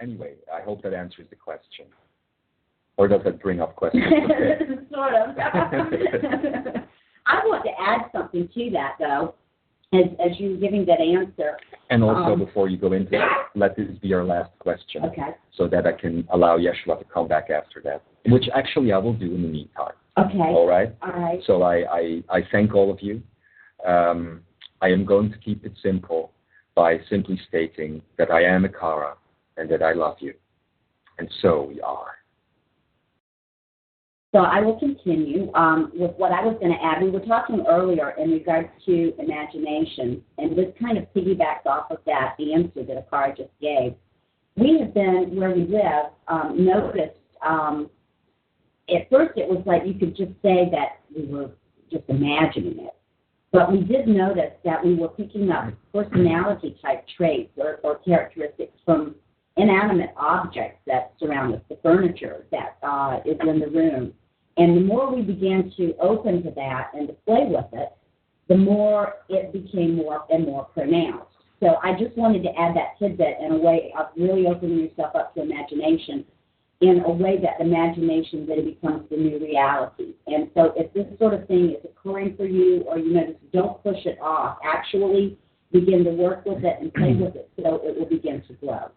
anyway, I hope that answers the question. Or does that bring up questions? Sort of. I want to add something to that, though, as you're giving that answer. And also, before you go into it, let this be our last question. Okay. So that I can allow Jeshua to come back after that, which actually I will do in the meantime. Okay. All right? All right. So I thank all of you. I am going to keep it simple by simply stating that I am Ekara and that I love you. And so we are. So I will continue with what I was going to add. We were talking earlier in regards to imagination, and this kind of piggybacks off of that answer that Ekara just gave. We have been, where we live, noticed, at first it was like you could just say that we were just imagining it. But we did notice that we were picking up personality-type traits or characteristics from inanimate objects that surround us, the furniture that is in the room. And the more we began to open to that and to play with it, the more it became more and more pronounced. So I just wanted to add that tidbit in a way of really opening yourself up to imagination in a way that imagination then becomes the new reality. And so if this sort of thing is occurring for you or you notice, don't push it off. Actually begin to work with it and play with it so it will begin to grow.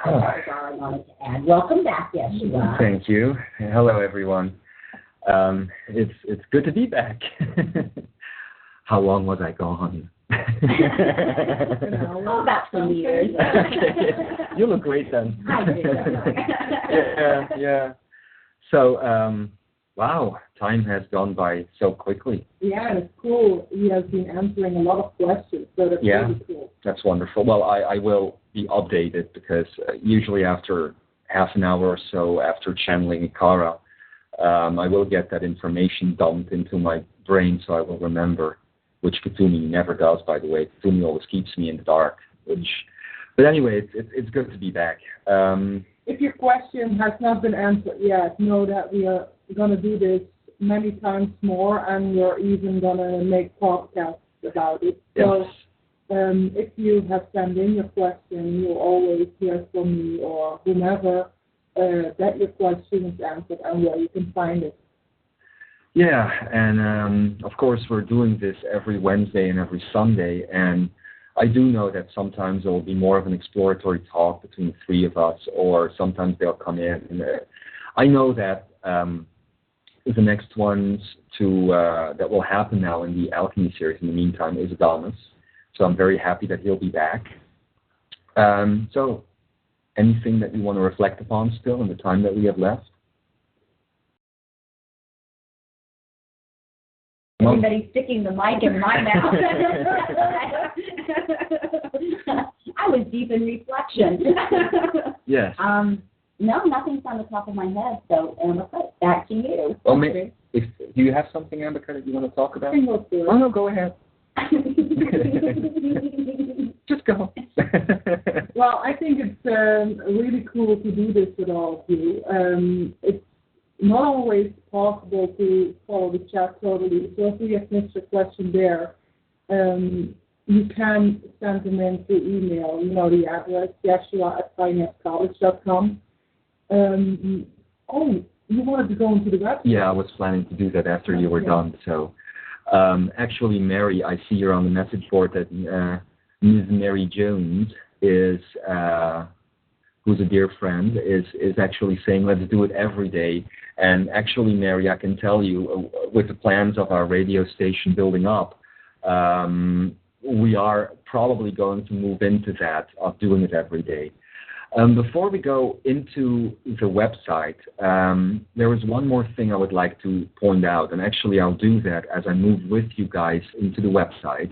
That's all I wanted to add. Welcome back, Jeshua. Thank you. Hello, everyone. It's good to be back. How long was I gone? About 2 years. Okay. You look great then. I do. Yeah. So, wow, time has gone by so quickly. Yeah, it's cool. He has been answering a lot of questions, so that's really cool. That's wonderful. Well, I will be updated because usually after half an hour or so after channeling Ekara, I will get that information dumped into my brain so I will remember, which Katumi never does, by the way. Katumi always keeps me in the dark. But anyway, it's good to be back. If your question has not been answered yet, know that we are going to do this many times more, and we're even going to make podcasts about it. So if you have sent in your question, you'll always hear from me or whomever that your question is answered and where you can find it. Yeah, and of course we're doing this every Wednesday and every Sunday, and I do know that sometimes there will be more of an exploratory talk between the three of us, or sometimes they'll come in. And, I know that the next ones that will happen now in the Alchemy series in the meantime is Adonis, so I'm very happy that he'll be back. So anything that you want to reflect upon still in the time that we have left? Everybody's sticking the mic in my mouth. I was deep in reflection. Yes. No, nothing's on the top of my head, so Amber, back to you. Well, do you have something, Amber, that you want to talk about? Oh, no, go ahead. Just go. Well, I think it's really cool to do this with all of you. It's not always possible to follow the chat totally, so if we have missed a question there, you can send them in through email. You know the address, Jeshua@financecollege.com. You wanted to go into the website? Yeah, I was planning to do that after you were done. So, actually, Mary, I see you're on the message board that Ms. Mary Jones is, who's a dear friend, is actually saying let's do it every day. And actually, Mary, I can tell you, with the plans of our radio station building up, we are probably going to move into that of doing it every day. Before we go into the website, there is one more thing I would like to point out, and actually I'll do that as I move with you guys into the website.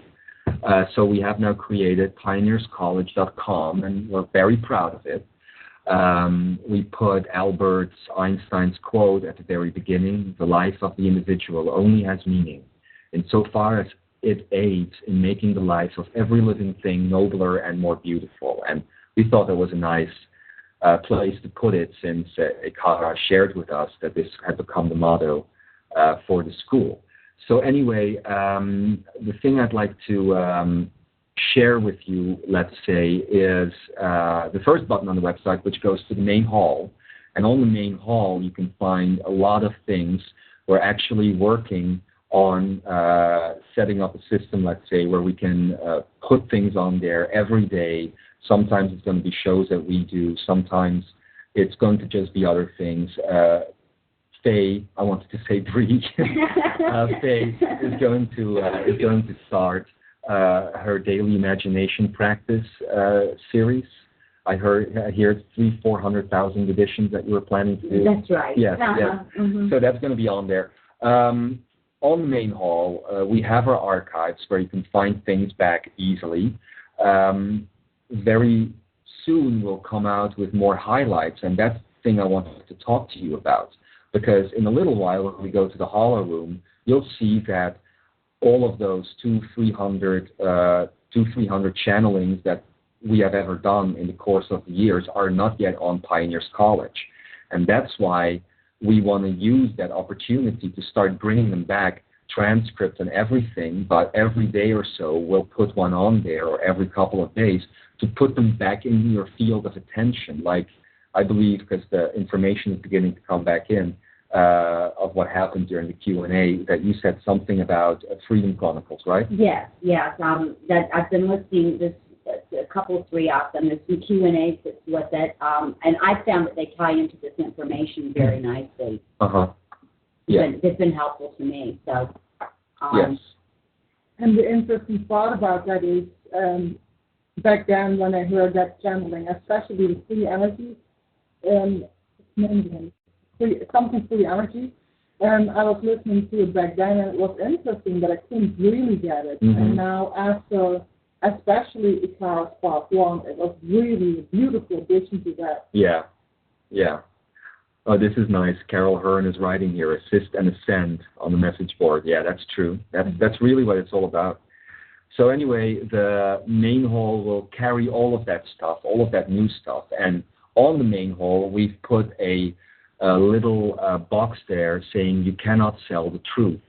So we have now created pioneerscollege.com, and we're very proud of it. We put Albert Einstein's quote at the very beginning: the life of the individual only has meaning insofar as it aids in making the life of every living thing nobler and more beautiful. And we thought that was a nice place to put it, since Ekara shared with us that this had become the motto for the school. So anyway, the thing I'd like to share with you, let's say, is the first button on the website, which goes to the main hall. And on the main hall, you can find a lot of things. We're actually working on setting up a system, let's say, where we can put things on there every day. Sometimes it's going to be shows that we do. Sometimes it's going to just be other things. Faye, I wanted to say Bree. Faye is going to start her daily imagination practice series. I hear 300,000-400,000 editions that you were planning to do. That's right. Yes, yes. Mm-hmm. So that's going to be on there. On the main hall, we have our archives where you can find things back easily. Very soon we'll come out with more highlights, and that's the thing I wanted to talk to you about. Because in a little while, when we go to the Holler Room, you'll see that all of those 200-300 channelings that we have ever done in the course of the years are not yet on Pioneers College. And that's why we want to use that opportunity to start bringing them back, transcripts and everything, but every day or so we'll put one on there, or every couple of days, to put them back in your field of attention. Like, I believe, because the information is beginning to come back in, of what happened during the Q&A, that you said something about Freedom Chronicles, right? Yes. That I've been listening this a couple, 3 of them. There's some Q&As with it, and I found that they tie into this information very nicely. Yeah. It's been helpful to me. So. Yes. And the interesting part about that is, back then when I heard that channeling, especially the free energy, something free energy, and I was listening to it back then, and it was interesting, but I couldn't really get it. Mm-hmm. And now, after, especially Ekara's Part 1, it was really a beautiful addition to that. Yeah. Oh, this is nice. Carol Hearn is writing here, assist and ascend on the message board. Yeah, that's true. That's really what it's all about. So anyway, the main hall will carry all of that stuff, all of that new stuff. And on the main hall, we've put a little box there saying you cannot sell the truth.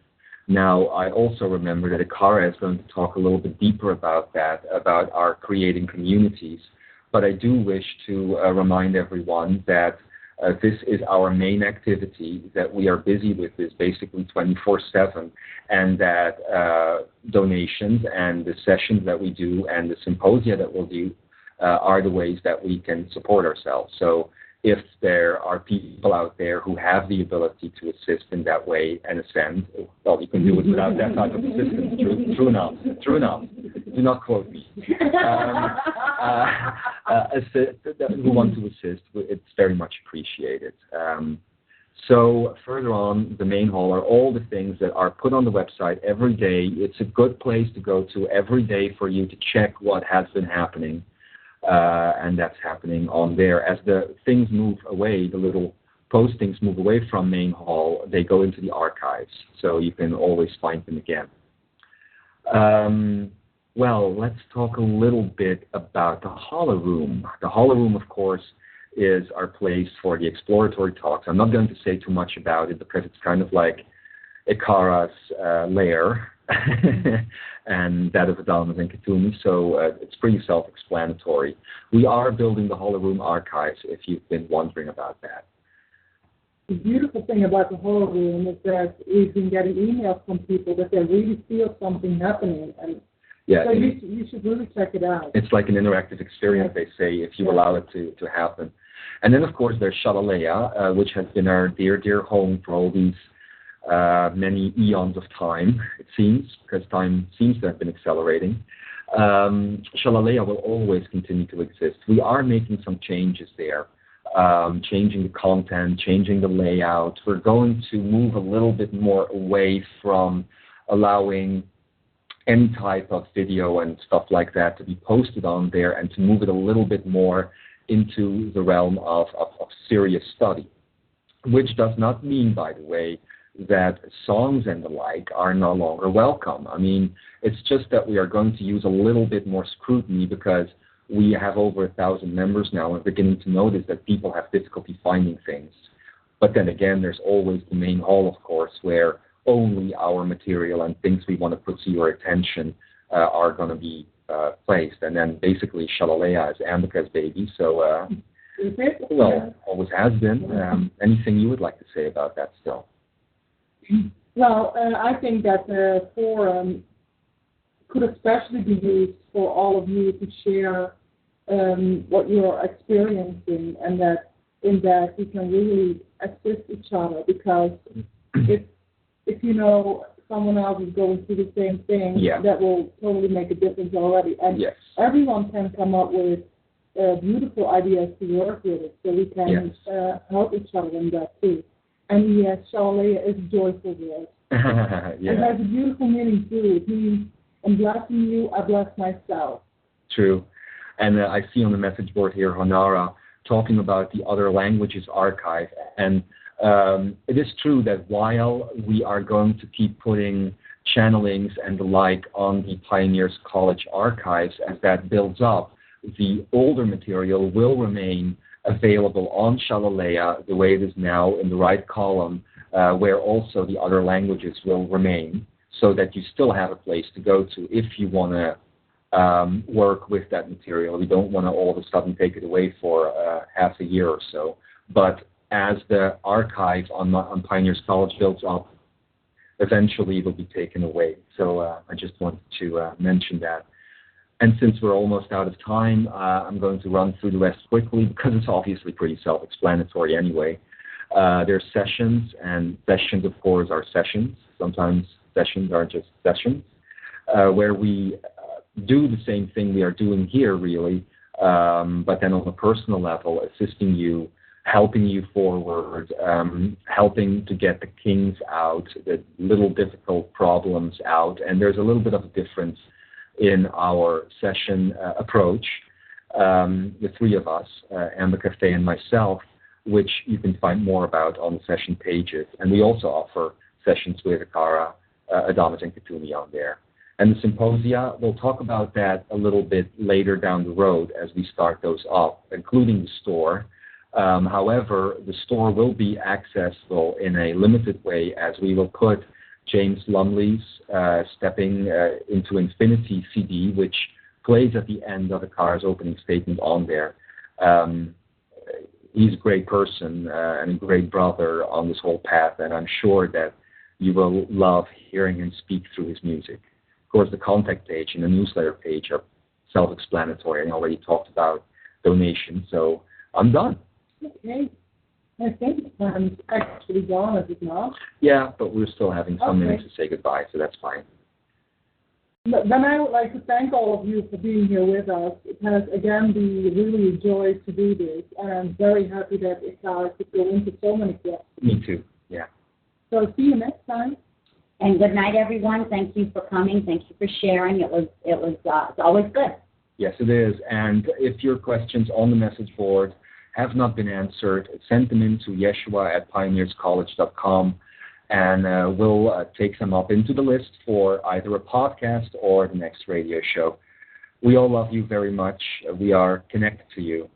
Now, I also remember that Ekara is going to talk a little bit deeper about that, about our creating communities. But I do wish to remind everyone that this is our main activity, that we are busy with this basically 24/7, and that donations and the sessions that we do and the symposia that we'll do are the ways that we can support ourselves. So if there are people out there who have the ability to assist in that way and ascend, well, you can do it without that type of assistance. True enough. Do not quote me. Who want to assist, it's very much appreciated. So further on, the main hall are all the things that are put on the website every day. It's a good place to go to every day for you to check what has been happening. And that's happening on there. As the things move away, the little postings move away from main hall, they go into the archives, so you can always find them again. Well, let's talk a little bit about the Holler Room. The Holler Room, of course, is our place for the exploratory talks. I'm not going to say too much about it because it's kind of like Ekara's lair. And that of Adamas and Katumi, so it's pretty self-explanatory. We are building the Holler Room archives, if you've been wondering about that. The beautiful thing about the Holler Room is that we've been getting emails from people that they really feel something happening, and yeah, so you should really check it out. It's like an interactive experience, they say, if you allow it to happen. And then, of course, there's Shalalea, which has been our dear home for all these many eons of time, it seems, because time seems to have been accelerating. Shalalea will always continue to exist. We are making some changes there, changing the content, changing the layout. We're going to move a little bit more away from allowing any type of video and stuff like that to be posted on there, and to move it a little bit more into the realm of serious study, which does not mean, by the way, that songs and the like are no longer welcome. I mean, it's just that we are going to use a little bit more scrutiny because we have over 1,000 members now, and we're beginning to notice that people have difficulty finding things. But then again, there's always the main hall, of course, where only our material and things we want to put to your attention are going to be placed. And then basically Shalalea is Ambika's baby, so always has been. Anything you would like to say about that still? Well, I think that the forum could especially be used for all of you to share what you're experiencing, and that in that we can really assist each other, because if you know someone else is going through the same thing, that will totally make a difference already. And everyone can come up with beautiful ideas to work with it, so we can help each other in that too. And yes, Shalalea is a joyful word. It has a beautiful meaning too. It means, in blessing you, I bless myself. True. And I see on the message board here, Honara, talking about the Other Languages Archive. And it is true that while we are going to keep putting channelings and the like on the Pioneers College archives, as that builds up, the older material will remain available on Shalalea the way it is now in the right column, where also the other languages will remain, so that you still have a place to go to if you want to work with that material. We don't want to all of a sudden take it away for half a year or so. But as the archive on Pioneers College builds up, eventually it will be taken away. So I just wanted to mention that. And since we're almost out of time, I'm going to run through the rest quickly, because it's obviously pretty self-explanatory anyway. There's sessions, and sessions, of course, are sessions. Sometimes sessions are just sessions, where we do the same thing we are doing here, really, but then on a personal level, assisting you, helping you forward, helping to get the kinks out, the little difficult problems out. And there's a little bit of a difference in our session approach, the three of us, Ambika, Faye, and myself, which you can find more about on the session pages. And we also offer sessions with Ekara, Adamus, and Katumi on there. And the symposia, we'll talk about that a little bit later down the road as we start those up, including the store. However, the store will be accessible in a limited way, as we will put James Lumley's Stepping into Infinity CD, which plays at the end of Ekara's opening statement on there. He's a great person and a great brother on this whole path, and I'm sure that you will love hearing him speak through his music. Of course, the contact page and the newsletter page are self-explanatory, and I already talked about donations, so I'm done. Okay. I think the time's actually gone, is it not? Yeah, but we're still having some minutes to say goodbye, so that's fine. Then I would like to thank all of you for being here with us. It has, again, been really a joy to do this, and I'm very happy that Ekara could go into so many questions. Me too, yeah. So see you next time. And good night, everyone. Thank you for coming. Thank you for sharing. It's always good. Yes, it is. And if your questions on the message board have not been answered, send them in to Jeshua@pioneerscollege.com, and we'll take them up into the list for either a podcast or the next radio show. We all love you very much. We are connected to you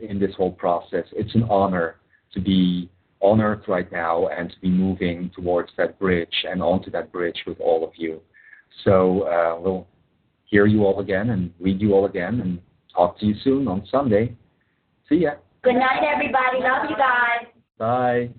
in this whole process. It's an honor to be on Earth right now and to be moving towards that bridge and onto that bridge with all of you. So we'll hear you all again and read you all again and talk to you soon on Sunday. See ya. Good night, everybody. Love you guys. Bye.